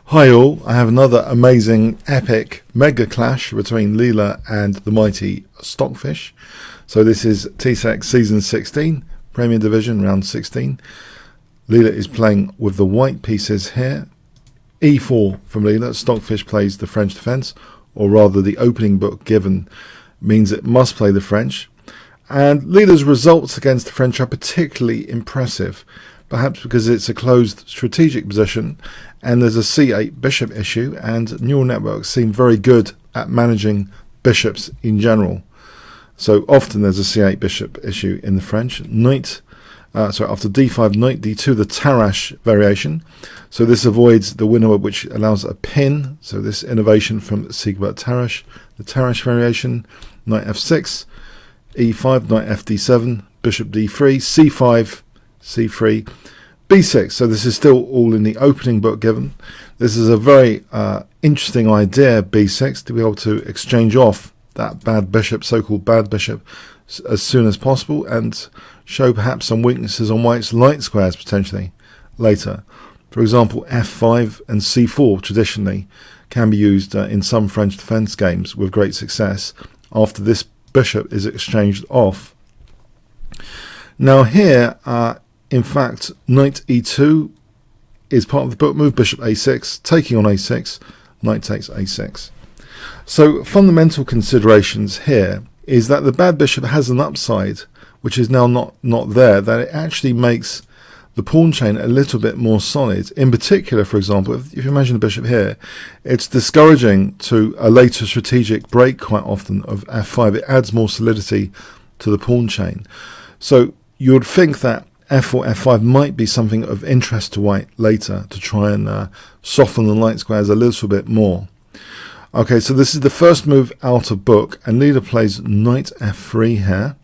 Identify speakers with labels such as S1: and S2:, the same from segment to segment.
S1: Hi all, I have another amazing epic mega clash between Leela and the mighty Stockfish. So this is TCEC season 16, Premier Division round 16. Leela is playing with the white pieces here. E4 from Leela, Stockfish plays the French defence, or rather the opening book given means it must play the French. And Leela's results against the French are particularly impressive, perhaps because it's a closed strategic position and there's a c8 bishop issue, and neural networks seem very good at managing bishops in general. So often there's a c8 bishop issue in the French. After d5, knight d2, the Tarrasch variation. So this avoids the winner, which allows a pin. So this innovation from Siegbert Tarrasch, the Tarrasch variation. Knight f6, e5, knight fd7, bishop d3, c5, c3, b6. So this is still all in the opening book given. This is a very interesting idea, b6, to be able to exchange off that bad bishop, so-called bad bishop, as soon as possible, and show perhaps some weaknesses on white's light squares potentially later. For example, f5 and c4 traditionally can be used in some French defense games with great success after this bishop is exchanged off. Now here, in fact, knight e2 is part of the book move, bishop a6, taking on a6, knight takes a6. So fundamental considerations here is that the bad bishop has an upside, which is now not there, that it actually makes the pawn chain a little bit more solid. In particular, for example, if you imagine the bishop here, it's discouraging to a later strategic break quite often of f5. It adds more solidity to the pawn chain. So you would think that f4, f5 might be something of interest to white later to try and soften the light squares a little bit more. Okay, so this is the first move out of book, and Leela plays knight f3 here.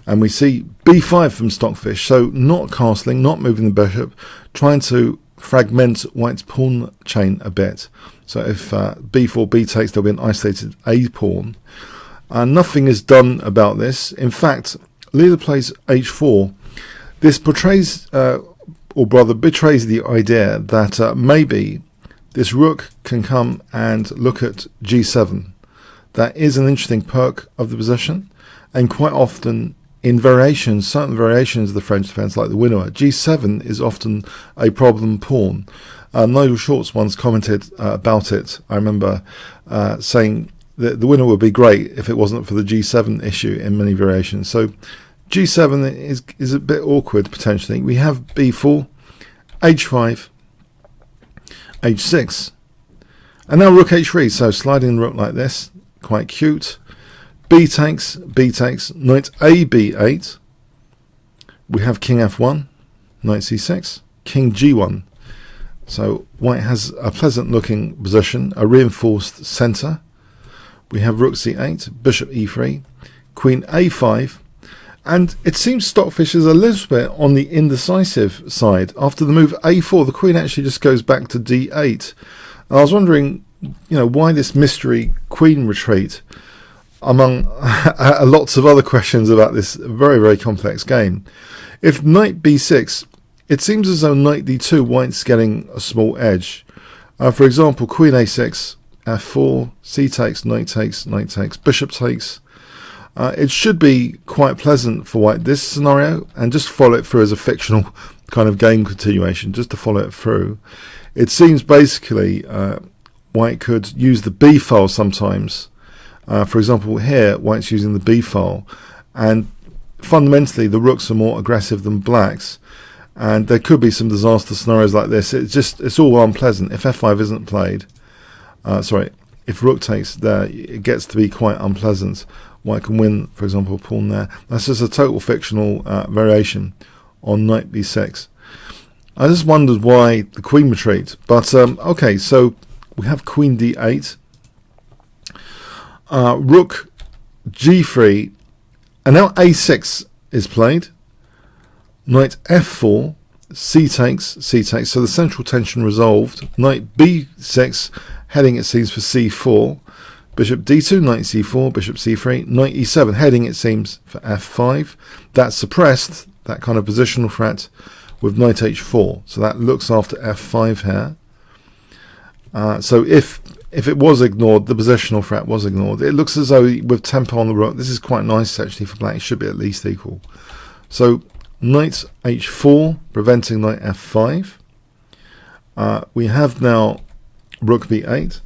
S1: And we see b5 from Stockfish, so not castling, not moving the bishop, trying to fragment white's pawn chain a bit. So if b4, b takes, there'll be an isolated a pawn. Nothing is done about this. In fact, Leela plays h4. This portrays, or rather betrays the idea that maybe this rook can come and look at g7. That is an interesting perk of the position, and quite often in variations, certain variations of the French defence, like the winner, g7 is often a problem pawn. Nigel Shorts once commented about it. I remember saying that the winner would be great if it wasn't for the g7 issue in many variations. So g7 is a bit awkward potentially. We have b4, h5, h6, and now rook h3. So sliding the rook like this, quite cute. b takes, knight a b8. We have king f1, knight c6, king g1. So white has a pleasant looking position, a reinforced centre. We have rook c8, bishop e3, queen a5. And it seems Stockfish is a little bit on the indecisive side. After the move a4, the queen actually just goes back to d8. And I was wondering, why this mystery queen retreat, among lots of other questions about this very, very complex game. If knight b6, it seems as though knight d2, white's getting a small edge. For example, queen a6, f4, c takes, knight takes, bishop takes. It should be quite pleasant for white, this scenario, and just follow it through as a fictional kind of game continuation, just to follow it through. It seems basically white could use the b file sometimes. For example, here white's using the b file, and fundamentally the rooks are more aggressive than blacks, and there could be some disaster scenarios like this. It's all unpleasant. If f5 isn't played, if rook takes there, it gets to be quite unpleasant. White can win, for example, a pawn there. That's just a total fictional variation on knight b6. I just wondered why the queen retreat, but okay, so we have queen d8, rook g3, and now a6 is played. Knight f4, c takes, so the central tension resolved. Knight b6, heading it seems for c4. Bishop d2, knight c4, bishop c3, knight e7, heading it seems for f5. That's suppressed, that kind of positional threat, with knight h4. So that looks after f5 here. So if it was ignored, the positional threat was ignored. It looks as though with tempo on the rook, this is quite nice actually for black. It should be at least equal. So knight h4, preventing knight f5. We have now rook b8.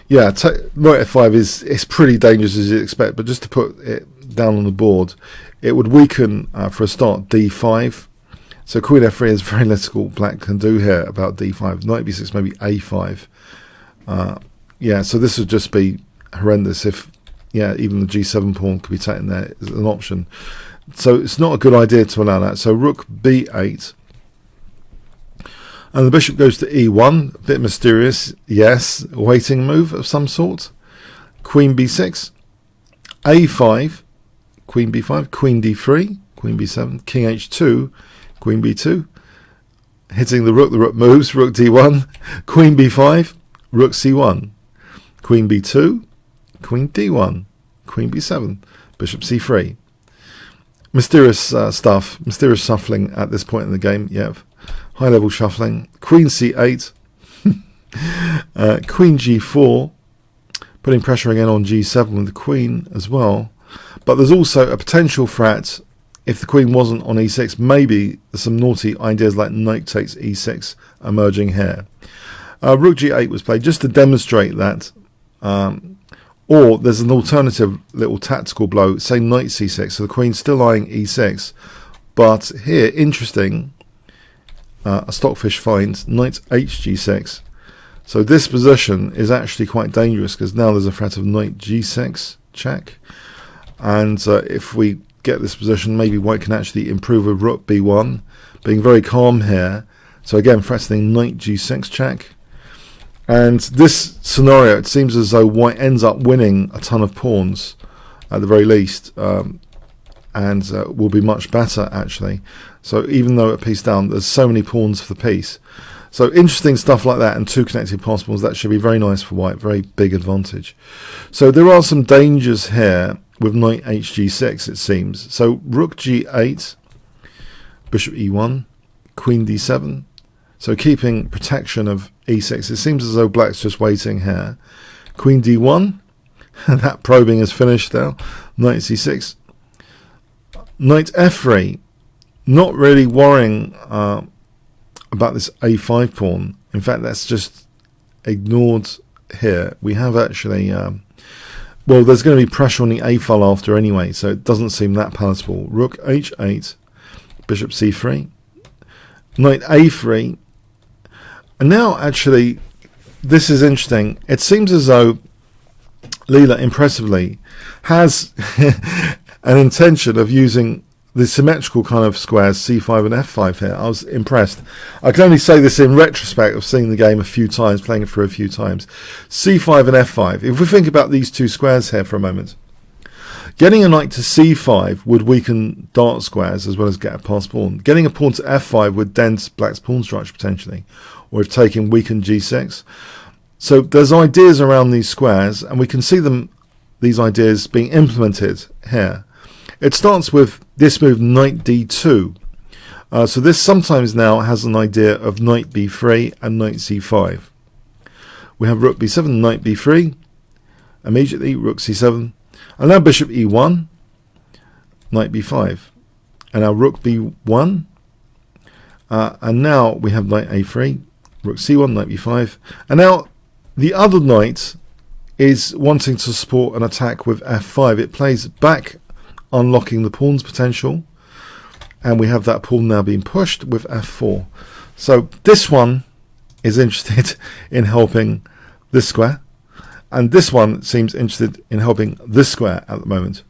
S1: Yeah, knight f5 is pretty dangerous as you'd expect, but just to put it down on the board, it would weaken for a start d5. So queen f3 is very little black can do here about d5. Knight b6, maybe a5. Yeah, so this would just be horrendous if, yeah, even the g7 pawn could be taken there as an option. So it's not a good idea to allow that. So rook b8. And the bishop goes to e1. A bit mysterious, yes. A waiting move of some sort. Queen b6. a5. Queen b5. Queen d3. Queen b7. King h2. Queen b2. Hitting the rook moves. Rook d1. Queen b5. Rook c1. Queen b2. Queen d1. Queen b7. Bishop c3. Mysterious stuff. Mysterious shuffling at this point in the game. Yep. High level shuffling. Queen c8. Queen g4. Putting pressure again on g7 with the queen as well. But there's also a potential threat if the queen wasn't on e6. Maybe there's some naughty ideas like knight takes e6 emerging here. Rook g8 was played just to demonstrate that. Or there's an alternative little tactical blow, say knight c6. So the queen's still eyeing e6. But here, interesting, a Stockfish finds knight hg6. So this position is actually quite dangerous because now there's a threat of knight g6 check. And if we get this position, maybe white can actually improve with rook b1, being very calm here. So again, threatening knight g6 check. And this scenario, it seems as though white ends up winning a ton of pawns at the very least, and will be much better actually. So even though at piece down, there's so many pawns for the piece. So interesting stuff like that, and two connected pass pawns, that should be very nice for white, very big advantage. So there are some dangers here with knight hg6, it seems. So rook g8, bishop e1, queen d7. So keeping protection of e6. It seems as though black's just waiting here. Queen d1. That probing is finished now. Knight c6. Knight f3. Not really worrying about this a5 pawn. In fact, that's just ignored here. We have actually... well, there's going to be pressure on the a file after anyway, so it doesn't seem that palatable. Rook h8. Bishop c3. Knight a3. And now, actually, this is interesting. It seems as though Leela, impressively, has an intention of using the symmetrical kind of squares, c5 and f5 here. I was impressed. I can only say this in retrospect of seeing the game a few times, playing it through a few times. c5 and f5. If we think about these two squares here for a moment, getting a knight to c5 would weaken dart squares as well as get a passed pawn. Getting a pawn to f5 would dent black's pawn structure potentially, or if taking weakened g6. So there's ideas around these squares, and we can see them, these ideas being implemented here. It starts with this move, knight d2. So this sometimes now has an idea of knight b3 and knight c5. We have rook b7, knight b3, immediately rook c7, and now bishop e1, knight b5, and now rook b1, and now we have knight a3, rook c1, knight b5, and now the other knight is wanting to support an attack with f5. It plays back, unlocking the pawn's potential, and we have that pawn now being pushed with f4. So this one is interested in helping this square, and this one seems interested in helping this square at the moment.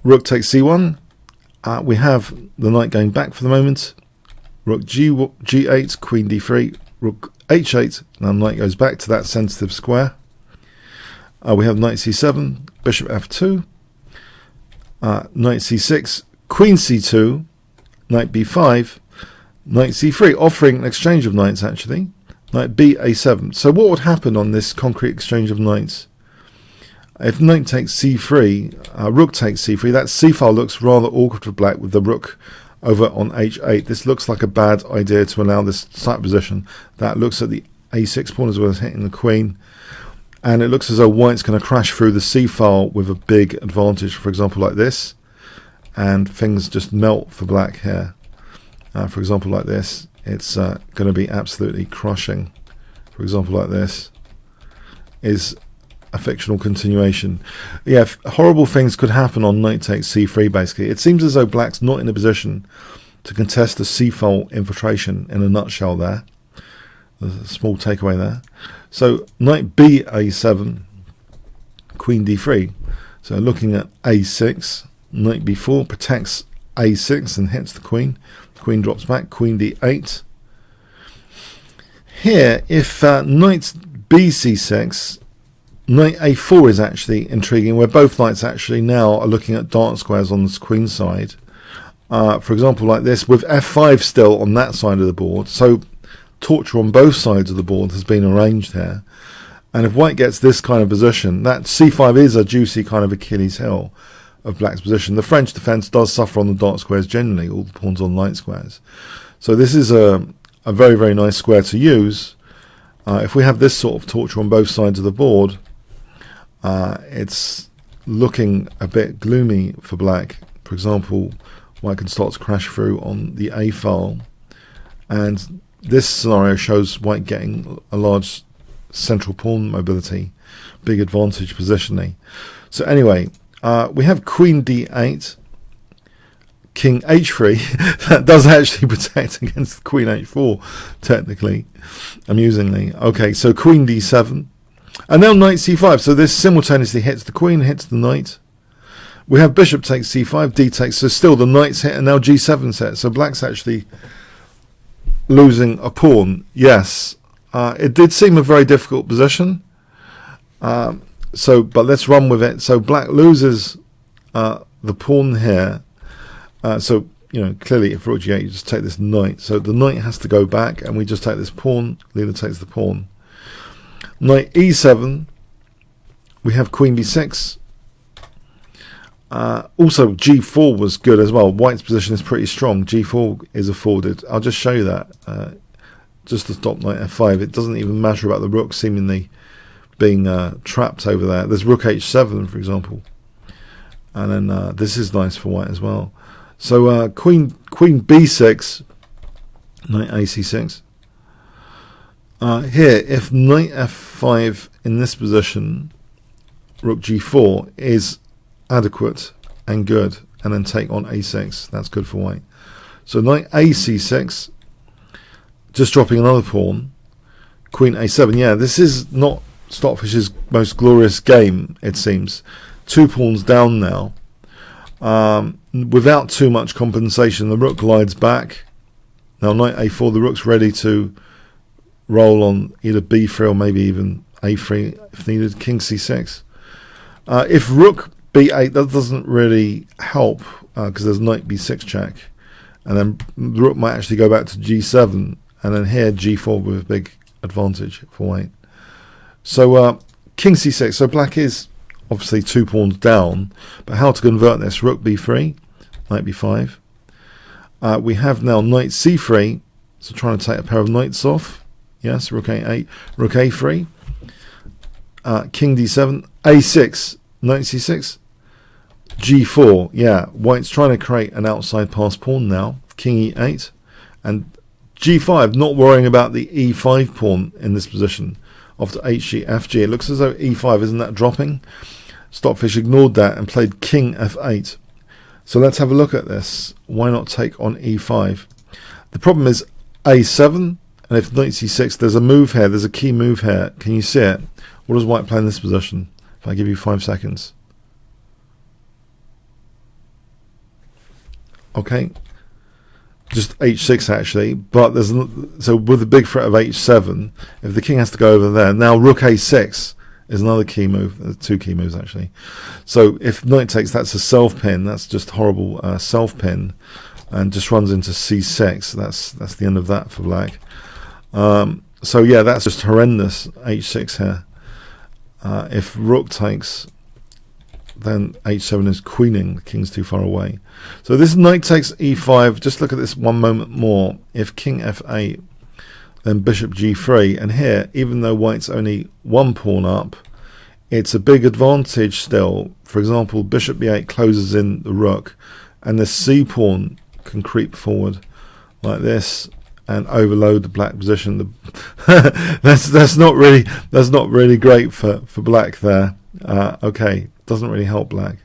S1: Rook takes c1. We have the knight going back for the moment. Rook g8, queen d3, rook h8. Now knight goes back to that sensitive square. We have knight c7, bishop f2, knight c6, queen c2, knight b5, knight c3, offering an exchange of knights actually. Knight b a7. So what would happen on this concrete exchange of knights? If knight takes c3, rook takes c3, that c file looks rather awkward for black with the rook over on h8. This looks like a bad idea to allow this type of position. That looks at the a6 pawn as well as hitting the queen. And it looks as though white's going to crash through the c file with a big advantage, for example, like this. And things just melt for black here. For example, like this, it's going to be absolutely crushing. For example, like this is a fictional continuation. Yeah, horrible things could happen on knight takes c3, basically. It seems as though black's not in a position to contest the c file infiltration in a nutshell there. There's a small takeaway there. So knight b a7, queen d3. So looking at a6, knight b4 protects a6 and hits the queen. The queen drops back, queen d8. Here, if knight b c6, knight a4 is actually intriguing, where both knights actually now are looking at dark squares on the queen side. For example, like this, with f5 still on that side of the board. So torture on both sides of the board has been arranged here. And if white gets this kind of position, that c5 is a juicy kind of Achilles heel of black's position. The French defense does suffer on the dark squares generally, all the pawns on light squares. So this is a very, very nice square to use. If we have this sort of torture on both sides of the board, it's looking a bit gloomy for black. For example, white can start to crash through on the a file, and this scenario shows white getting a large central pawn mobility, big advantage positionally. So anyway, we have queen d8, king h3. That does actually protect against queen h4, technically, amusingly. Okay, so queen d7, and now knight c5. So this simultaneously hits the queen, hits the knight. We have bishop takes c5, d takes. So still the knight's hit, and now g7's hit. So black's actually losing a pawn. Yes, it did seem a very difficult position. But let's run with it. So black loses the pawn here. So clearly, if rook g8, you just take this knight. So the knight has to go back, and we just take this pawn. Leela takes the pawn. Knight e7. We have queen b6. Also, g4 was good as well. White's position is pretty strong. g4 is afforded. I'll just show you that. Just to stop knight f5. It doesn't even matter about the rook seemingly being trapped over there. There's rook h7, for example. And then this is nice for white as well. So queen b6, knight ac6. Here, if knight f5 in this position, rook g4 is adequate and good, and then take on a6, that's good for white. So knight ac6, just dropping another pawn, queen a7. Yeah, this is not Stockfish's most glorious game, it seems. 2 pawns down now. Without too much compensation, the rook glides back. Now knight a4, the rook's ready to roll on either b3 or maybe even a3 if needed. King c6. If rook b8, that doesn't really help because there's knight b6 check, and then the rook might actually go back to g7, and then here g4 with a big advantage for white. So king c6. So black is obviously 2 pawns down, but how to convert this? Rook b3, knight b5. We have now knight c3, so trying to take a pair of knights off. Yes, rook a8, rook a3, king d7, a6, knight c6, g4. Yeah, white's trying to create an outside pass pawn now, king e8, and g5, not worrying about the e5 pawn in this position. After hg, fg, it looks as though e5, isn't that dropping? Stockfish ignored that and played king f8. So let's have a look at this. Why not take on e5? The problem is a7, and if knight c6, there's a move here, there's a key move here. Can you see it? What does white play in this position? If I give you 5 seconds. Okay. Just h6 actually, but there's so with the big threat of h7, if the king has to go over there, now rook a6 is another key move. There's 2 key moves actually. So if knight takes, that's a self pin. That's just horrible self pin, and just runs into c6. That's the end of that for black. So yeah, that's just horrendous. h6 here. If rook takes, then h7 is queening. The king's too far away. So this knight takes e5. Just look at this one moment more. If king f8, then bishop g3, and here, even though white's only one pawn up, it's a big advantage still. For example, bishop b8 closes in the rook, and the c pawn can creep forward like this and overload the black position. That's not really great for black there. Okay, doesn't really help black.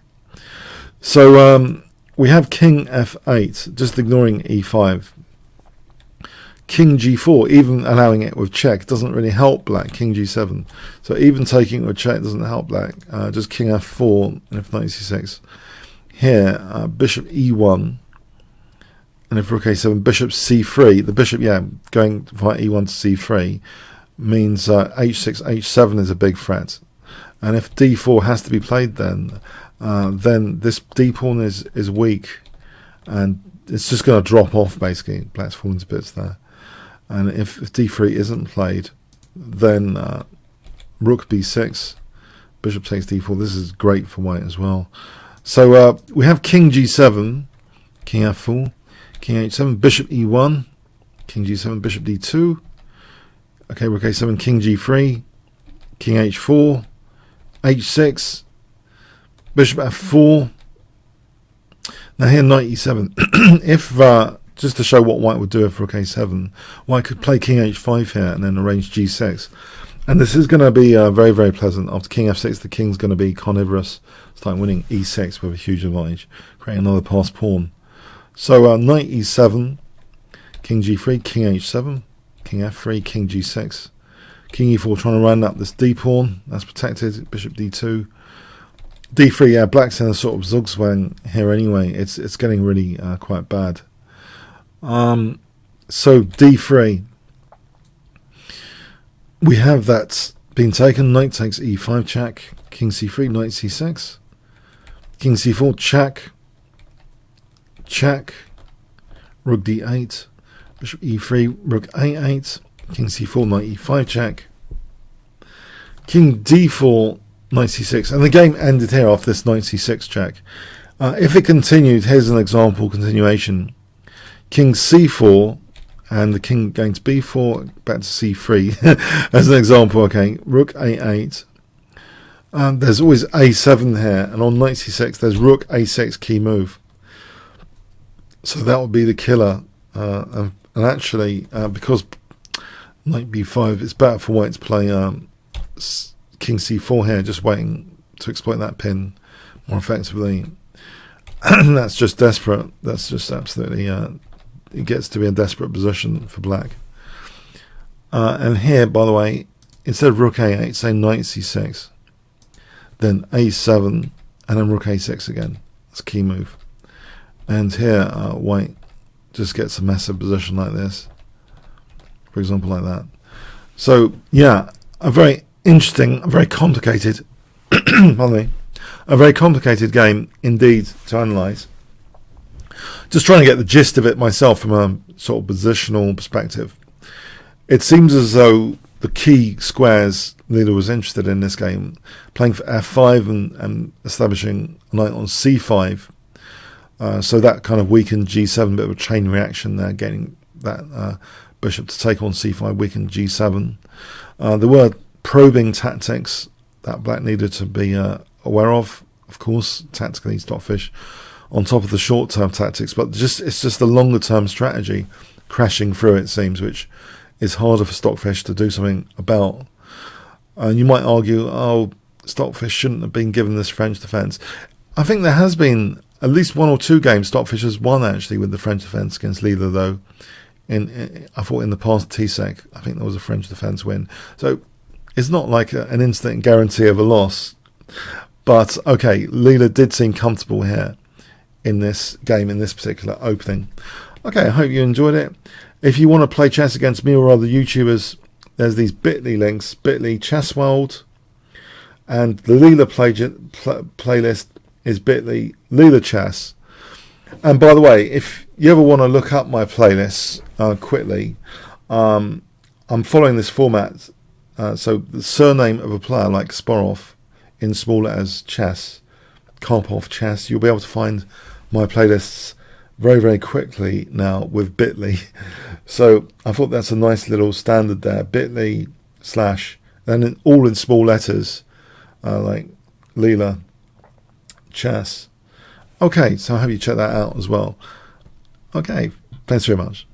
S1: So we have king f8, just ignoring e5. King g4, even allowing it with check, doesn't really help black. King g7. So even taking it with check doesn't help black. Just king f4 and if knight c6. Here, bishop e1. And if rook a7, bishop c3. The bishop, going via e1 to c3 means h6, h7 is a big threat. And if d4 has to be played then this d pawn is weak. And it's just going to drop off, basically. Black's falling to bits there. And if d3 isn't played, then rook b6, bishop takes d4. This is great for white as well. So we have king g7, king f4, king h7, bishop e1, king g7, bishop d2. Okay, rook a7, king g3, king h4, h6, bishop f4. Now here knight e7. If just to show what white would do if rook a7, white could play king h5 here and then arrange g6. And this is going to be very, very pleasant. After king f6, the king's going to be carnivorous, start winning e6 with a huge advantage, creating another passed pawn. So knight e7, king g3, king h7, king f3, king g6, king e4, trying to round up this d pawn. That's protected. Bishop d2. d3, yeah, black's in a sort of zugzwang here anyway. It's getting really quite bad. So d3, we have that being taken. Knight takes e5 check, king c3, knight c6, king c4 check, check, rook d8, bishop e3, rook a8, king c4, knight e5 check, king d4, knight c6, and the game ended here after this knight c6 check. If it continued, here's an example continuation. King c4 and the king going to b4, back to c3 as an example. Okay, rook a8. There's always a7 here, and on knight c6 there's rook a6 key move. So that would be the killer. And actually, because knight b5, it's better for white to play king c4 here, just waiting to exploit that pin more effectively. And that's just desperate. That's just absolutely it gets to be a desperate position for black. And here, by the way, instead of rook a8, say knight c6, then a7, and then rook a6 again. That's a key move. And here, white just gets a massive position like this, for example, like that. So, yeah, a very interesting, a very complicated, pardon me, a very complicated game indeed to analyse. Just trying to get the gist of it myself from a sort of positional perspective. It seems as though the key squares Leela was interested in this game, playing for f5 and establishing a knight on c5. So that kind of weakened g7, bit of a chain reaction there, getting that bishop to take on c5, weakened g7. There were probing tactics that black needed to be aware of course, tactically, Stockfish, on top of the short-term tactics, but it's just a longer-term strategy crashing through, it seems, which is harder for Stockfish to do something about. And you might argue, oh, Stockfish shouldn't have been given this French defence. I think there has been at least one or two games Stockfish has won, actually, with the French defence against Leela, though. I thought in the past TCEC, I think there was a French defence win. So it's not like an instant guarantee of a loss. But, okay, Leela did seem comfortable here in this game, in this particular opening. Okay, I hope you enjoyed it. If you want to play chess against me or other YouTubers, there's these bit.ly links, bit.ly chess world, and the Leela playlist is bit.ly Leela chess. And by the way, if you ever want to look up my playlists quickly, I'm following this format. So the surname of a player like Sporov in small letters, chess, Karpov chess, you'll be able to find my playlists very, very quickly now with bit.ly. So I thought that's a nice little standard there, bit.ly / and all in small letters, like Leela chess. Okay, so I hope you check that out as well. Okay, thanks very much.